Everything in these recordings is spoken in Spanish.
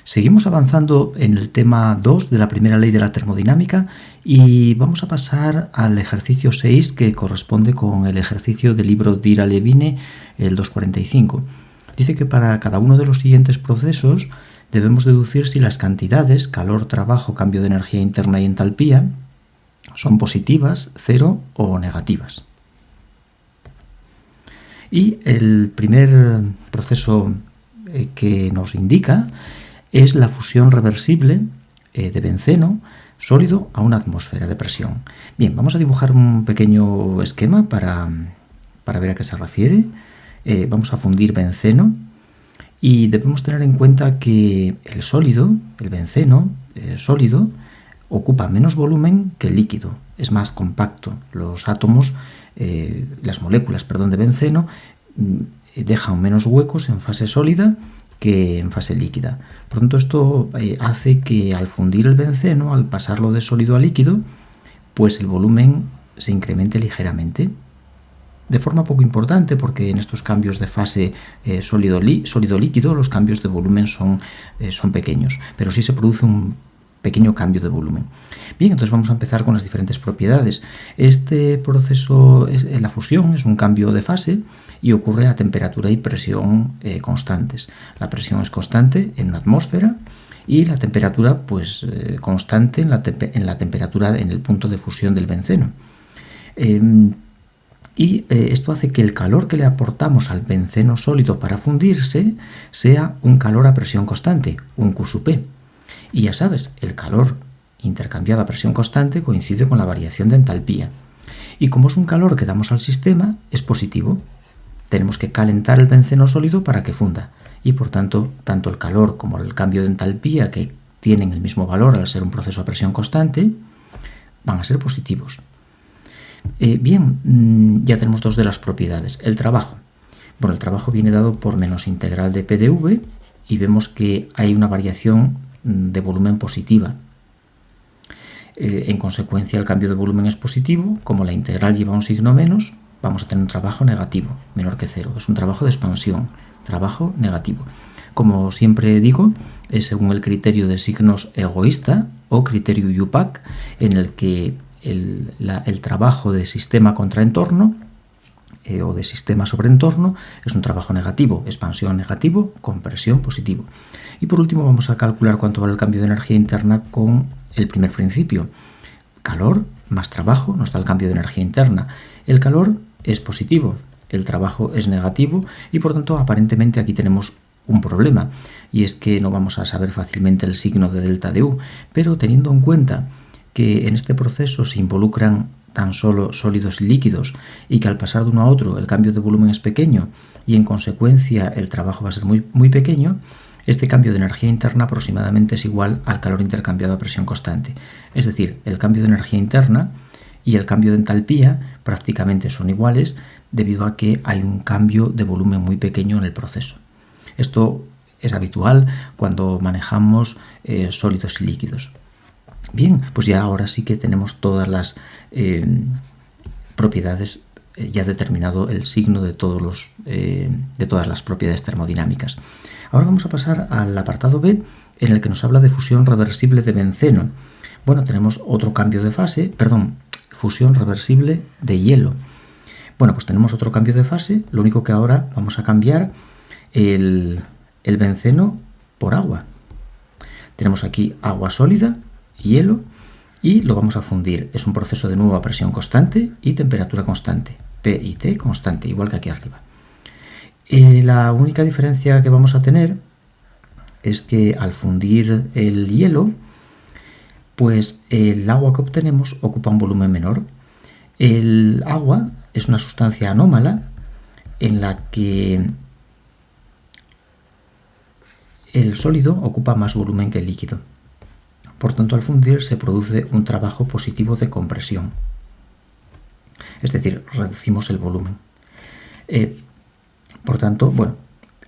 Seguimos avanzando en el tema 2 de la primera ley de la termodinámica y vamos a pasar al ejercicio 6 que corresponde con el ejercicio del libro de Ira Levine, el 245. Dice que para cada uno de los siguientes procesos debemos deducir si las cantidades, calor, trabajo, cambio de energía interna y entalpía, son positivas, cero o negativas. Y el primer proceso que nos indica es la fusión reversible de benceno sólido a una atmósfera de presión. Bien, vamos a dibujar un pequeño esquema para ver a qué se refiere. Vamos a fundir benceno y debemos tener en cuenta que el sólido, el benceno sólido, ocupa menos volumen que el líquido, es más compacto. Los átomos, las moléculas, de benceno dejan menos huecos en fase sólida que en fase líquida. Por tanto, esto hace que al fundir el benceno, al pasarlo de sólido a líquido, pues el volumen se incremente ligeramente. De forma poco importante, porque en estos cambios de fase sólido-líquido los cambios de volumen son pequeños, pero sí se produce un pequeño cambio de volumen. Bien, entonces vamos a empezar con las diferentes propiedades. Este proceso, la fusión, es un cambio de fase y ocurre a temperatura y presión constantes. La presión es constante en una atmósfera y la temperatura constante en la temperatura en el punto de fusión del benceno. Esto hace que el calor que le aportamos al benceno sólido para fundirse sea un calor a presión constante, un Q sub P. Y ya sabes, el calor intercambiado a presión constante coincide con la variación de entalpía. Y como es un calor que damos al sistema, es positivo. Tenemos que calentar el benceno sólido para que funda. Y por tanto, tanto el calor como el cambio de entalpía, que tienen el mismo valor al ser un proceso a presión constante, van a ser positivos. Ya tenemos dos de las propiedades. El trabajo. Bueno, el trabajo viene dado por menos integral de P de V y vemos que hay una variación de volumen positiva. En consecuencia, el cambio de volumen es positivo. Como la integral lleva un signo menos, vamos a tener un trabajo negativo, menor que cero. Es un trabajo de expansión, trabajo negativo. Como siempre digo, es según el criterio de signos egoísta o criterio IUPAC, en el que el trabajo de sistema contra entorno o de sistema sobre entorno es un trabajo negativo, expansión negativo, compresión positivo. Y por último vamos a calcular cuánto vale el cambio de energía interna con el primer principio. Calor más trabajo nos da el cambio de energía interna. El calor es positivo, el trabajo es negativo y por tanto aparentemente aquí tenemos un problema, y es que no vamos a saber fácilmente el signo de delta de U, pero teniendo en cuenta que en este proceso se involucran tan solo sólidos y líquidos y que al pasar de uno a otro el cambio de volumen es pequeño y en consecuencia el trabajo va a ser muy, muy pequeño, este cambio de energía interna aproximadamente es igual al calor intercambiado a presión constante. Es decir, el cambio de energía interna y el cambio de entalpía prácticamente son iguales debido a que hay un cambio de volumen muy pequeño en el proceso. Esto es habitual cuando manejamos sólidos y líquidos. Bien, pues ya ahora sí que tenemos todas las propiedades, ya determinado el signo de todas las propiedades termodinámicas. Ahora vamos a pasar al apartado B, en el que nos habla de fusión reversible de benceno. Bueno, tenemos otro cambio de fase, fusión reversible de hielo. Bueno, pues tenemos otro cambio de fase, lo único que ahora vamos a cambiar el benceno por agua. Tenemos aquí agua sólida, hielo, y lo vamos a fundir. Es un proceso de nuevo a presión constante y temperatura constante, P y T constante, igual que aquí arriba. La única diferencia que vamos a tener es que al fundir el hielo, pues el agua que obtenemos ocupa un volumen menor. El agua es una sustancia anómala en la que el sólido ocupa más volumen que el líquido. Por tanto, al fundir se produce un trabajo positivo de compresión. Es decir, reducimos el volumen. Por tanto,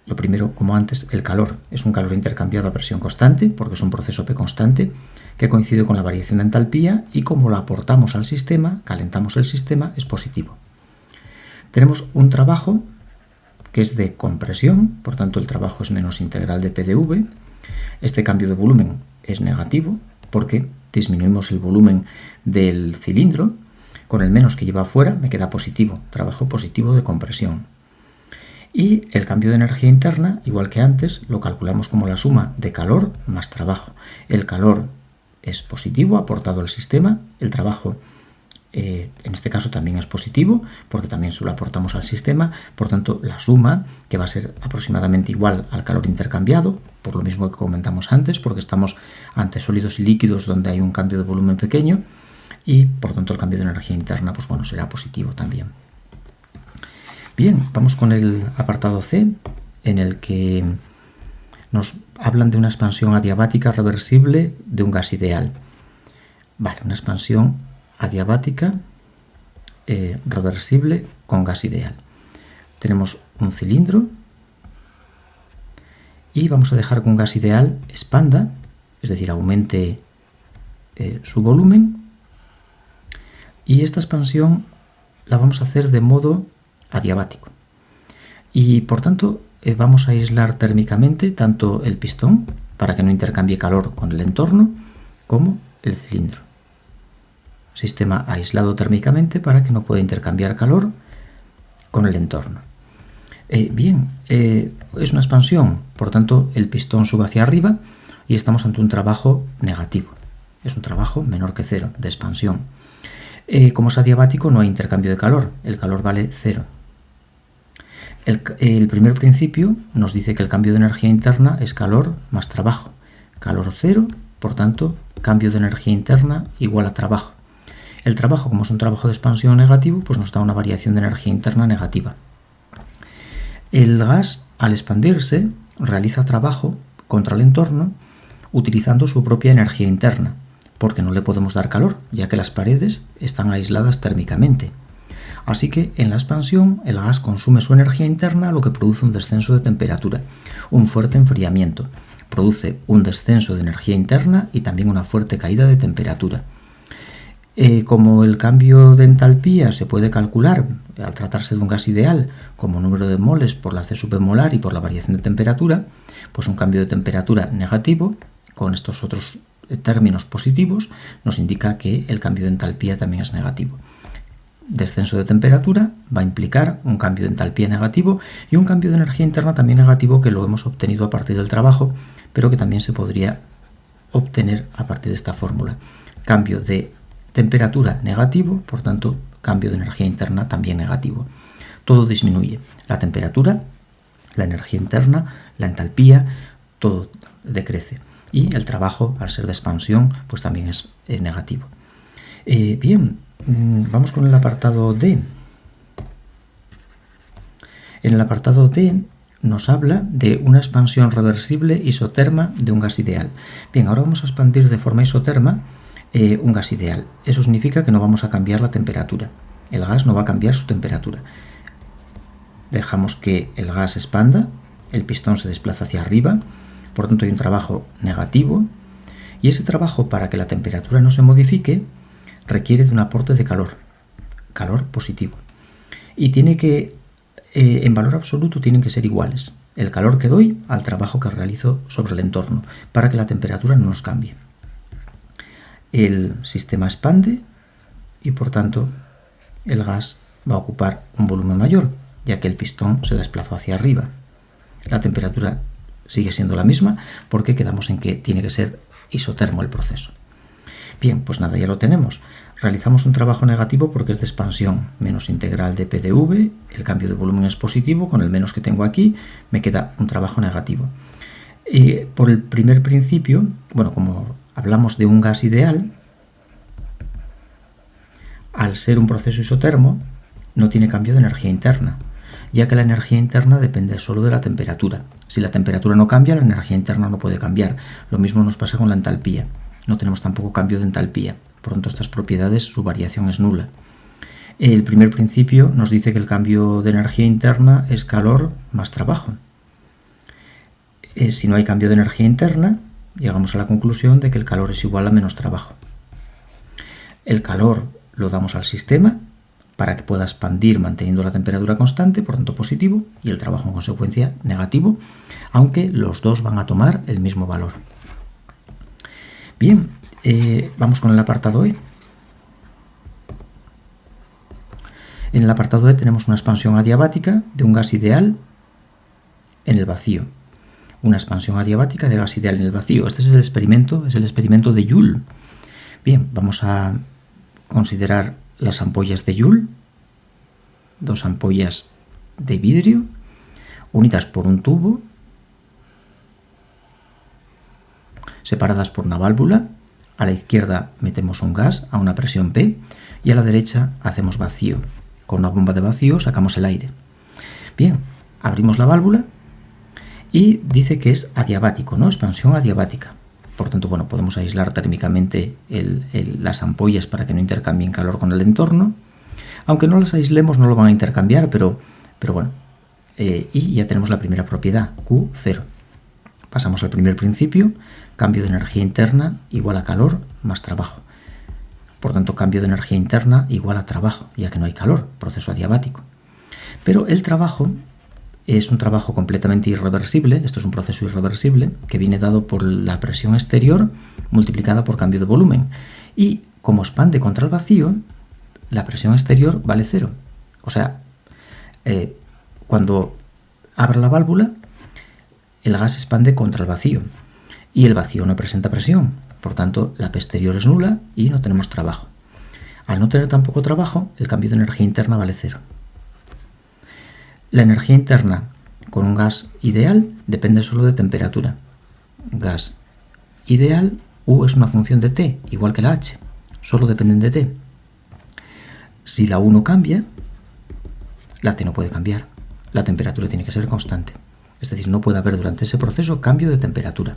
lo primero, como antes, el calor es un calor intercambiado a presión constante, porque es un proceso P constante, que coincide con la variación de entalpía y como lo aportamos al sistema, calentamos el sistema, es positivo. Tenemos un trabajo que es de compresión, por tanto el trabajo es menos integral de P de V. Este cambio de volumen es negativo porque disminuimos el volumen del cilindro. Con el menos que lleva afuera me queda positivo, trabajo positivo de compresión. Y el cambio de energía interna, igual que antes, lo calculamos como la suma de calor más trabajo. El calor es positivo, aportado al sistema. El trabajo, en este caso, también es positivo, porque también se lo aportamos al sistema. Por tanto, la suma, que va a ser aproximadamente igual al calor intercambiado, por lo mismo que comentamos antes, porque estamos ante sólidos y líquidos donde hay un cambio de volumen pequeño, y por tanto el cambio de energía interna, pues bueno, será positivo también. Bien, vamos con el apartado C, en el que nos hablan de una expansión adiabática reversible de un gas ideal. Vale, una expansión adiabática reversible con gas ideal. Tenemos un cilindro y vamos a dejar que un gas ideal expanda, es decir, aumente su volumen, y esta expansión la vamos a hacer de modo adiabático. Y por tanto vamos a aislar térmicamente tanto el pistón para que no intercambie calor con el entorno como el cilindro. Sistema aislado térmicamente para que no pueda intercambiar calor con el entorno. Bien, es una expansión, por tanto el pistón sube hacia arriba y estamos ante un trabajo negativo. Es un trabajo menor que cero de expansión. Como es adiabático no hay intercambio de calor, el calor vale cero. El primer principio nos dice que el cambio de energía interna es calor más trabajo. Calor cero, por tanto, cambio de energía interna igual a trabajo. El trabajo, como es un trabajo de expansión negativo, pues nos da una variación de energía interna negativa. El gas, al expandirse, realiza trabajo contra el entorno utilizando su propia energía interna, porque no le podemos dar calor, ya que las paredes están aisladas térmicamente. Así que en la expansión el gas consume su energía interna, lo que produce un descenso de temperatura, un fuerte enfriamiento, produce un descenso de energía interna y también una fuerte caída de temperatura. Como el cambio de entalpía se puede calcular, al tratarse de un gas ideal, como número de moles por la C sub molar y por la variación de temperatura, pues un cambio de temperatura negativo, con estos otros términos positivos, nos indica que el cambio de entalpía también es negativo. Descenso de temperatura va a implicar un cambio de entalpía negativo y un cambio de energía interna también negativo, que lo hemos obtenido a partir del trabajo, pero que también se podría obtener a partir de esta fórmula. Cambio de temperatura negativo, por tanto, cambio de energía interna también negativo. Todo disminuye. La temperatura, la energía interna, la entalpía, todo decrece. Y el trabajo, al ser de expansión, pues también es negativo. Bien, vamos con el apartado D. En el apartado D nos habla de una expansión reversible isoterma de un gas ideal. Bien, ahora vamos a expandir de forma isoterma un gas ideal. Eso significa que no vamos a cambiar la temperatura. El gas no va a cambiar su temperatura. Dejamos que el gas expanda, el pistón se desplaza hacia arriba, por tanto hay un trabajo negativo, y ese trabajo, para que la temperatura no se modifique, requiere de un aporte de calor positivo. Y tiene que, en valor absoluto, tienen que ser iguales el calor que doy al trabajo que realizo sobre el entorno, para que la temperatura no nos cambie. El sistema expande y por tanto el gas va a ocupar un volumen mayor, ya que el pistón se desplazó hacia arriba. La temperatura sigue siendo la misma porque quedamos en que tiene que ser isotermo el proceso. Bien, pues nada, ya lo tenemos. Realizamos un trabajo negativo porque es de expansión, menos integral de PDV, el cambio de volumen es positivo, con el menos que tengo aquí me queda un trabajo negativo. Por el primer principio, bueno, como hablamos de un gas ideal, al ser un proceso isotermo no tiene cambio de energía interna, ya que la energía interna depende solo de la temperatura. Si la temperatura no cambia, la energía interna no puede cambiar. Lo mismo nos pasa con la entalpía. No tenemos tampoco cambio de entalpía. Por tanto, estas propiedades, su variación es nula. El primer principio nos dice que el cambio de energía interna es calor más trabajo. Si no hay cambio de energía interna, llegamos a la conclusión de que el calor es igual a menos trabajo. El calor lo damos al sistema para que pueda expandir manteniendo la temperatura constante, por tanto positivo, y el trabajo en consecuencia negativo, aunque los dos van a tomar el mismo valor. Bien, vamos con el apartado E. En el apartado E tenemos una expansión adiabática de un gas ideal en el vacío. Una expansión adiabática de gas ideal en el vacío. Este es el experimento de Joule. Bien, vamos a considerar las ampollas de Joule, 2 ampollas de vidrio, unidas por un tubo, separadas por una válvula. A la izquierda metemos un gas a una presión P y a la derecha hacemos vacío. Con una bomba de vacío sacamos el aire. Bien, abrimos la válvula y dice que es adiabático, ¿no? Expansión adiabática. Por tanto, bueno, podemos aislar térmicamente las ampollas para que no intercambien calor con el entorno. Aunque no las aislemos, no lo van a intercambiar, pero bueno. Y ya tenemos la primera propiedad, Q0. Pasamos al primer principio, cambio de energía interna igual a calor más trabajo. Por tanto, cambio de energía interna igual a trabajo, ya que no hay calor, proceso adiabático. Pero el trabajo es un trabajo completamente irreversible, esto es un proceso irreversible que viene dado por la presión exterior multiplicada por cambio de volumen. Y como expande contra el vacío, la presión exterior vale 0. O sea, cuando abra la válvula, el gas expande contra el vacío y el vacío no presenta presión. Por tanto, la P exterior es nula y no tenemos trabajo. Al no tener tampoco trabajo, el cambio de energía interna vale 0. La energía interna con un gas ideal depende solo de temperatura. Gas ideal, U es una función de T, igual que la H, solo dependen de T. Si la U no cambia, la T no puede cambiar. La temperatura tiene que ser constante. Es decir, no puede haber durante ese proceso cambio de temperatura.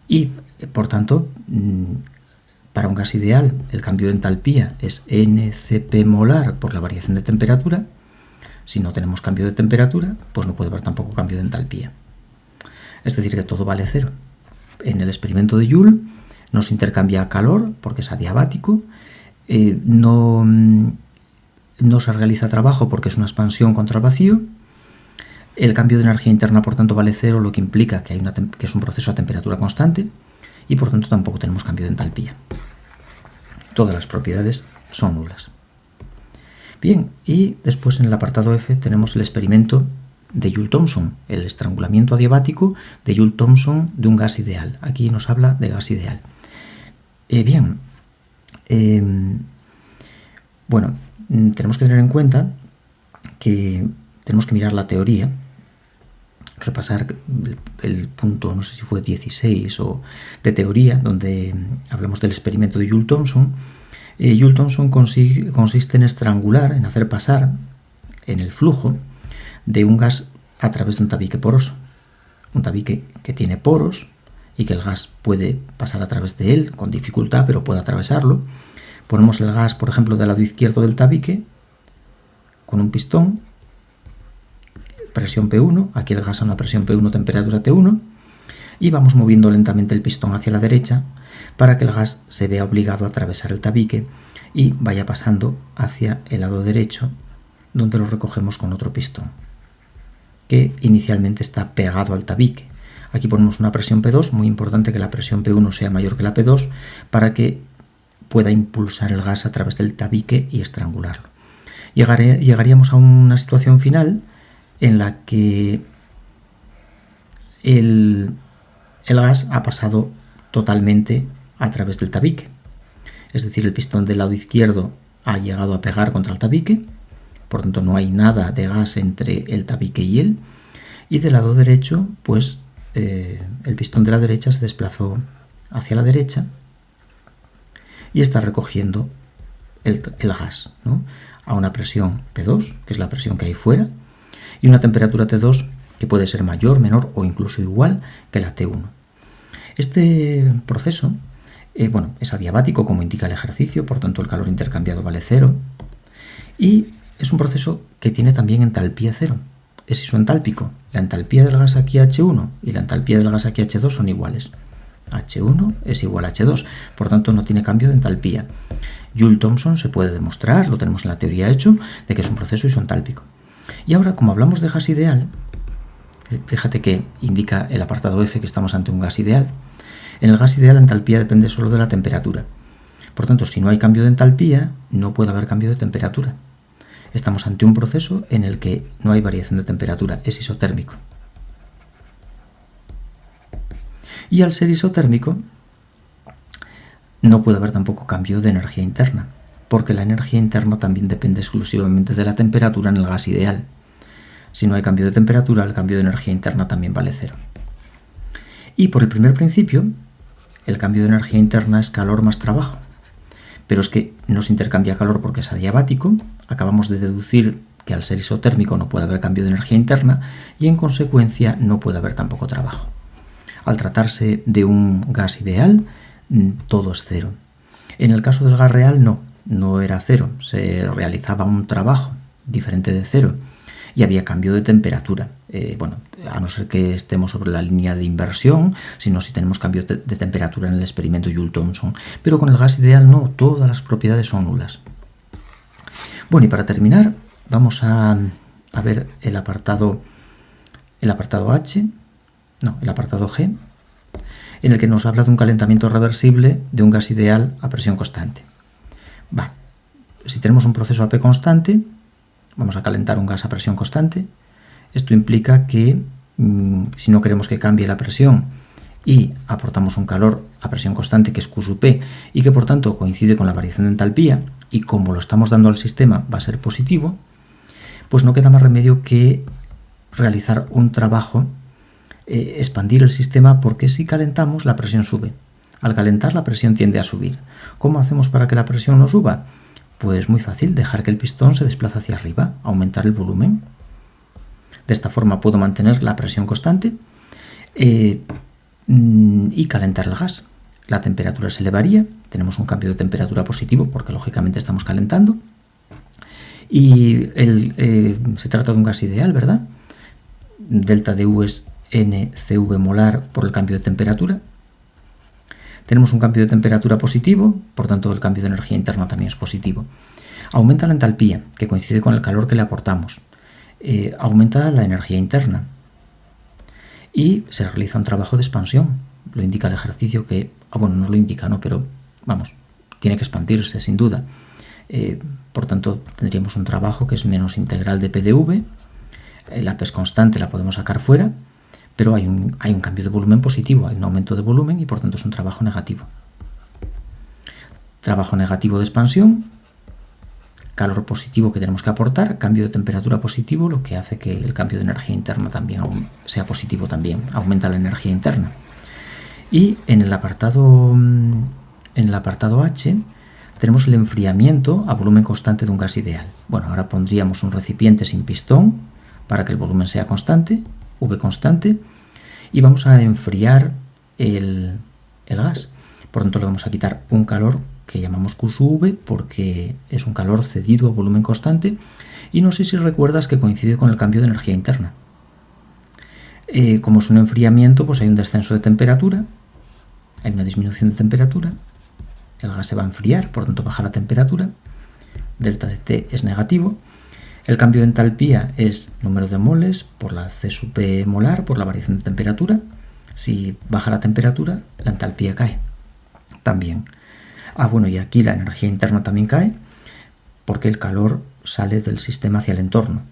Y, por tanto, para un gas ideal, el cambio de entalpía es NCP molar por la variación de temperatura. Si no tenemos cambio de temperatura, pues no puede haber tampoco cambio de entalpía. Es decir, que todo vale 0. En el experimento de Joule no se intercambia calor porque es adiabático, no se realiza trabajo porque es una expansión contra el vacío. El cambio de energía interna, por tanto, vale 0, lo que implica que es un proceso a temperatura constante y, por tanto, tampoco tenemos cambio de entalpía. Todas las propiedades son nulas. Bien, y después en el apartado F tenemos el experimento de Joule-Thomson, el estrangulamiento adiabático de Joule-Thomson de un gas ideal. Aquí nos habla de gas ideal. Bueno, tenemos que tener en cuenta que tenemos que mirar la teoría, repasar el punto, no sé si fue 16 o de teoría, donde hablamos del experimento de Joule-Thomson. Joule-Thomson consiste en estrangular, en hacer pasar en el flujo de un gas a través de un tabique poroso. Un tabique que tiene poros y que el gas puede pasar a través de él con dificultad, pero puede atravesarlo. Ponemos el gas, por ejemplo, del lado izquierdo del tabique con un pistón, presión P1, aquí el gas a una presión P1, temperatura T1, y vamos moviendo lentamente el pistón hacia la derecha para que el gas se vea obligado a atravesar el tabique y vaya pasando hacia el lado derecho, donde lo recogemos con otro pistón, que inicialmente está pegado al tabique. Aquí ponemos una presión P2, muy importante que la presión P1 sea mayor que la P2 para que pueda impulsar el gas a través del tabique y estrangularlo. Llegaríamos a una situación final en la que el gas ha pasado totalmente a través del tabique. Es decir, el pistón del lado izquierdo ha llegado a pegar contra el tabique, por tanto no hay nada de gas entre el tabique y él, y del lado derecho, pues el pistón de la derecha se desplazó hacia la derecha y está recogiendo el gas, ¿no?, a una presión P2, que es la presión que hay fuera, y una temperatura T2 que puede ser mayor, menor o incluso igual que la T1. Este proceso es adiabático, como indica el ejercicio, por tanto el calor intercambiado vale 0, y es un proceso que tiene también entalpía 0. Es isoentálpico. La entalpía del gas aquí H1 y la entalpía del gas aquí H2 son iguales. H1 es igual a H2, por tanto no tiene cambio de entalpía. Joule-Thomson se puede demostrar, lo tenemos en la teoría hecho, de que es un proceso isentálpico. Y ahora, como hablamos de gas ideal, fíjate que indica el apartado F que estamos ante un gas ideal. En el gas ideal la entalpía depende solo de la temperatura. Por tanto, si no hay cambio de entalpía, no puede haber cambio de temperatura. Estamos ante un proceso en el que no hay variación de temperatura, es isotérmico. Y al ser isotérmico, no puede haber tampoco cambio de energía interna, porque la energía interna también depende exclusivamente de la temperatura en el gas ideal. Si no hay cambio de temperatura, el cambio de energía interna también vale cero. Y por el primer principio, el cambio de energía interna es calor más trabajo. Pero es que no se intercambia calor porque es adiabático. Acabamos de deducir que al ser isotérmico no puede haber cambio de energía interna y en consecuencia no puede haber tampoco trabajo. Al tratarse de un gas ideal, todo es cero. En el caso del gas real no era cero, se realizaba un trabajo diferente de cero y había cambio de temperatura. A no ser que estemos sobre la línea de inversión, sino si tenemos cambio de temperatura en el experimento Joule-Thomson. Pero con el gas ideal no, todas las propiedades son nulas. Bueno, y para terminar, vamos a ver el apartado H, el apartado G, en el que nos habla de un calentamiento reversible de un gas ideal a presión constante. Vale. Si tenemos un proceso AP constante, vamos a calentar un gas a presión constante. Esto implica que si no queremos que cambie la presión y aportamos un calor a presión constante que es Q sub P y que por tanto coincide con la variación de entalpía y como lo estamos dando al sistema va a ser positivo, pues no queda más remedio que realizar un trabajo, expandir el sistema, porque si calentamos la presión sube. Al calentar la presión tiende a subir. ¿Cómo hacemos para que la presión no suba? Pues muy fácil, dejar que el pistón se desplace hacia arriba, aumentar el volumen. De esta forma puedo mantener la presión constante y calentar el gas. La temperatura se elevaría, tenemos un cambio de temperatura positivo porque lógicamente estamos calentando. Y se trata de un gas ideal, ¿verdad? Delta de U es NCV molar por el cambio de temperatura. Tenemos un cambio de temperatura positivo, por tanto el cambio de energía interna también es positivo. Aumenta la entalpía, que coincide con el calor que le aportamos. Aumenta la energía interna. Y se realiza un trabajo de expansión. Lo indica el ejercicio que, no lo indica, pero vamos, tiene que expandirse sin duda. Por tanto, tendríamos un trabajo que es menos integral de PDV. La P es constante, la podemos sacar fuera. Pero hay un cambio de volumen positivo, hay un aumento de volumen y por tanto es un trabajo negativo. Trabajo negativo de expansión, calor positivo que tenemos que aportar, cambio de temperatura positivo, lo que hace que el cambio de energía interna también sea positivo también, aumenta la energía interna. Y en el apartado H tenemos el enfriamiento a volumen constante de un gas ideal. Bueno, ahora pondríamos un recipiente sin pistón para que el volumen sea constante, V constante, y vamos a enfriar el gas. Por tanto, le vamos a quitar un calor que llamamos Q sub V porque es un calor cedido a volumen constante y no sé si recuerdas que coincide con el cambio de energía interna. Como es un enfriamiento, pues hay un descenso de temperatura, hay una disminución de temperatura, el gas se va a enfriar, por tanto baja la temperatura, delta de T es negativo. El cambio de entalpía es número de moles por la C sub P molar por la variación de temperatura. Si baja la temperatura, la entalpía cae también. Y aquí la energía interna también cae porque el calor sale del sistema hacia el entorno,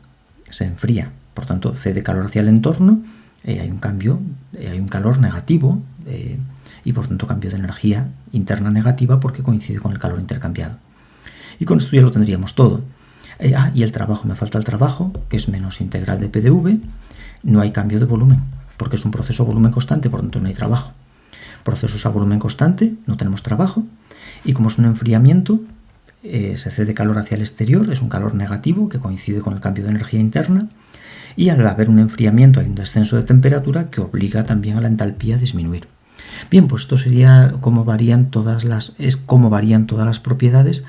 se enfría. Por tanto, cede calor hacia el entorno, hay un cambio, hay un calor negativo y por tanto cambio de energía interna negativa porque coincide con el calor intercambiado. Y con esto ya lo tendríamos todo. Y el trabajo, me falta el trabajo, que es menos integral de PDV. No hay cambio de volumen, porque es un proceso a volumen constante, por lo tanto no hay trabajo. Procesos a volumen constante, no tenemos trabajo. Y como es un enfriamiento, se cede calor hacia el exterior, es un calor negativo que coincide con el cambio de energía interna. Y al haber un enfriamiento hay un descenso de temperatura que obliga también a la entalpía a disminuir. Bien, pues esto sería cómo varían todas las propiedades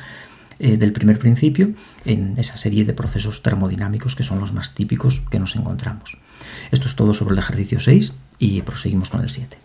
del primer principio en esa serie de procesos termodinámicos que son los más típicos que nos encontramos. Esto es todo sobre el ejercicio 6 y proseguimos con el 7.